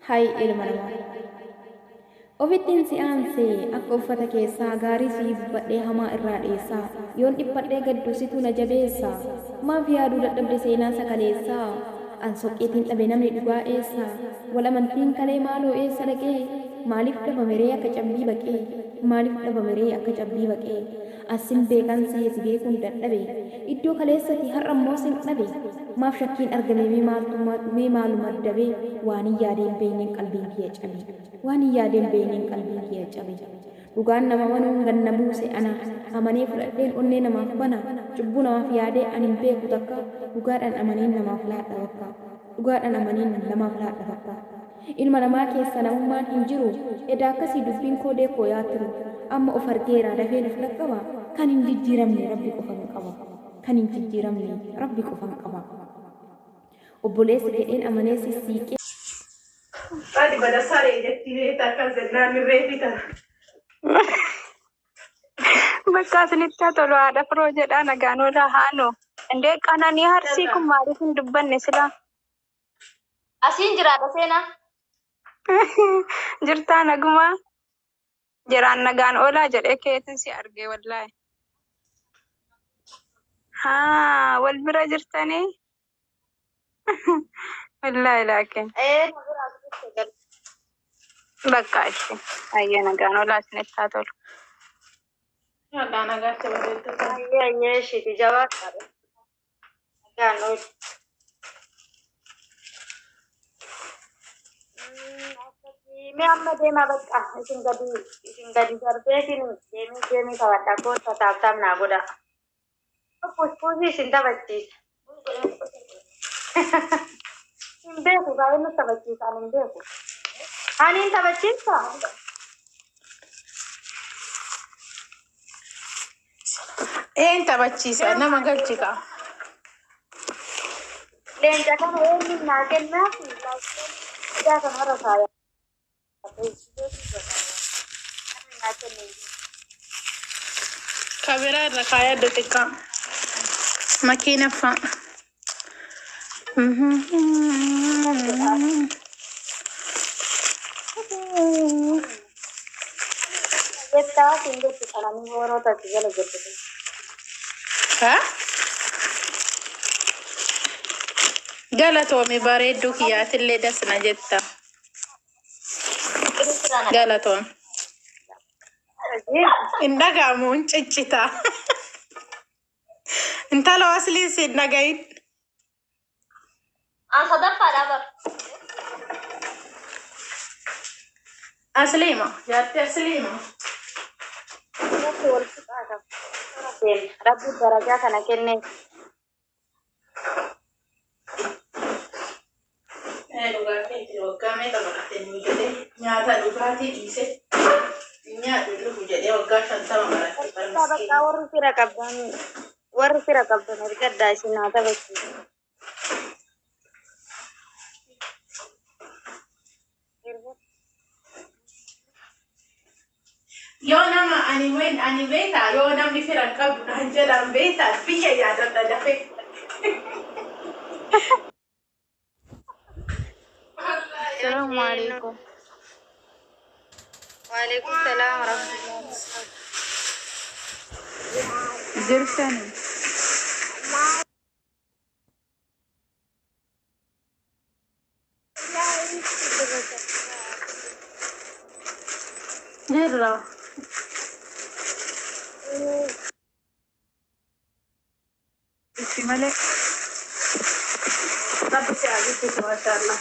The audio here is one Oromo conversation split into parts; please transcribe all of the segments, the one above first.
Hai ilma namaa. Ofittiin si aansee akka uffata keessaa gaarii siif badhee hamaa irraa dheessaa. Yoon dhiphadhee gaddu situ na jabeessaa. Maaf yaaduu dadhabde seenaa sakaleessaa. An soqqeetiin dhabe namni dhugaa eessaa. Wal amantiin kalee maaloo eessa dhaqee. Maaliif dhabameree akka cabbii baqee. Maaliif dhabameree akka cabbii baqee. Asin beekan seesi beekuun dadhabe. Iddoo kaleessati har'ammoo sin dhabe. Maaf shakkiin argame mee maaluma dabe. Waan hin yaadeen beeyneen qalbiin kiyya cabe. Waan hin yaadeen beeyneen qalbiin kiyya cabe. Dhugaan nama manuun ganna buuse ana. Amanee fudhadheen onnee namaaf bana. Cubbuu namaaf yaadee ani hin beeku takka. Dhugaadhaan amaneen namaaf laadha bakka. Dhugaadhaan amaneen namaaf laadha bakka. Ilma namaa keessa namummaan hin jiru. Edaa akkasii dubbiin koodee koo yaa turu. Amma of argeera dafee of laqqaba. Kan hin jijjiiramne rabbi qofan qaba. Kan hin jijjiiramne rabbi qofan qaba. Obboleessi jedheen amanee sissiiqee. Tadi pada sare jetti beeta kan zennaan mirreefita. Bakka asinitti tolu haadha firoo jedhaa nagaanoodha haano. Indee qananii harsii kun maaliif hin dubbanne silaa? Asiin jiraadha seenaa. Jirtaa nagumaa? Jiraan nagaan oolaa jedhee keetin si argee wallaahi. Haa wal bira jirtanii? Wallaahi laakiin. Bakka itti ayyee nagaan oolaa isinitti haa tolu. Nagaan nagaatti bareeddata. Ayyee ishiiti jabaa qabu. Nagaan oolu. Mee amma deemaa bakka isin gadi darbeetiin deemii taphattaa kootta taaptaam naa godha. Puusii isin taphachiisa. Hin beeku baay'ee taphachiisa hin beeku. Ani hin taphachiisa. Een taphachiisa nama galchika. Leenca kana eenyu naa kennaafi ijaa kanarra kaaya. Kabira irra kaayaddu xiqqaa. Makiina fa'a. Jettaa sindetti kananii hooroota itti jala jirtu. Ha? Galatoomi bareedduu kiyyaatillee dasna jetta. Galatoon. Indagaamu hin ciccita. Intala asliin si nagayin. An sadaffaadhaa bar. Asliima. Jaatti asliima. Rabbi darajaa kana kennee. Dhugaatii waggaa meeqa baratte nu jedhee nyaata dhugaatii dhiise nyaata dhugu jedhee waggaa 50 baratte. Bakka warri fira qabdan ergaddaa isin haa taphachiisu. Yoo nama ani beeta yoo namni fira qabu naan jedhan beeta biyya yaadadha dafee. Assalamu alaikum. Waalaikum salam warahmatullahi wabarakatuh. Jirtanii? Jirra. Itti malee. Rabbi si agarsiisu maashaallah.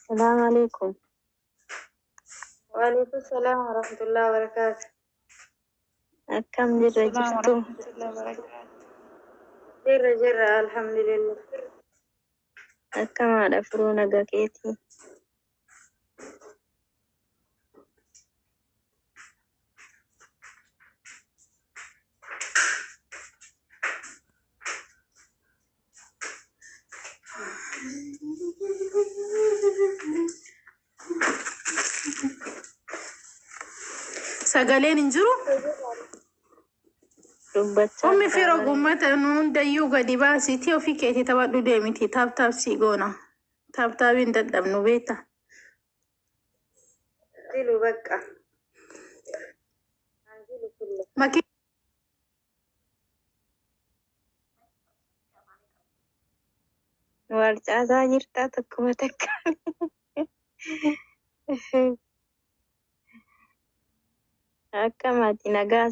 السلام عليكم. وعليكم السلام ورحمة الله وبركاته. كم جرى جرتم؟ جرى الحمد لله. akkamaadha firoo nagaa keetii. Sagaleen hin jiru. Dubbachaa Ummi firoo gummata hundayyuu gadi baasitii ofii keetii taphadhu deemiti. Taaptaap sii goona. Taaptaabiin dadhabnu beekta. Zilu bakka. Zilu kulle. Maki wal caasaa jirtaa tokkuma takka. Akkamaati nagaa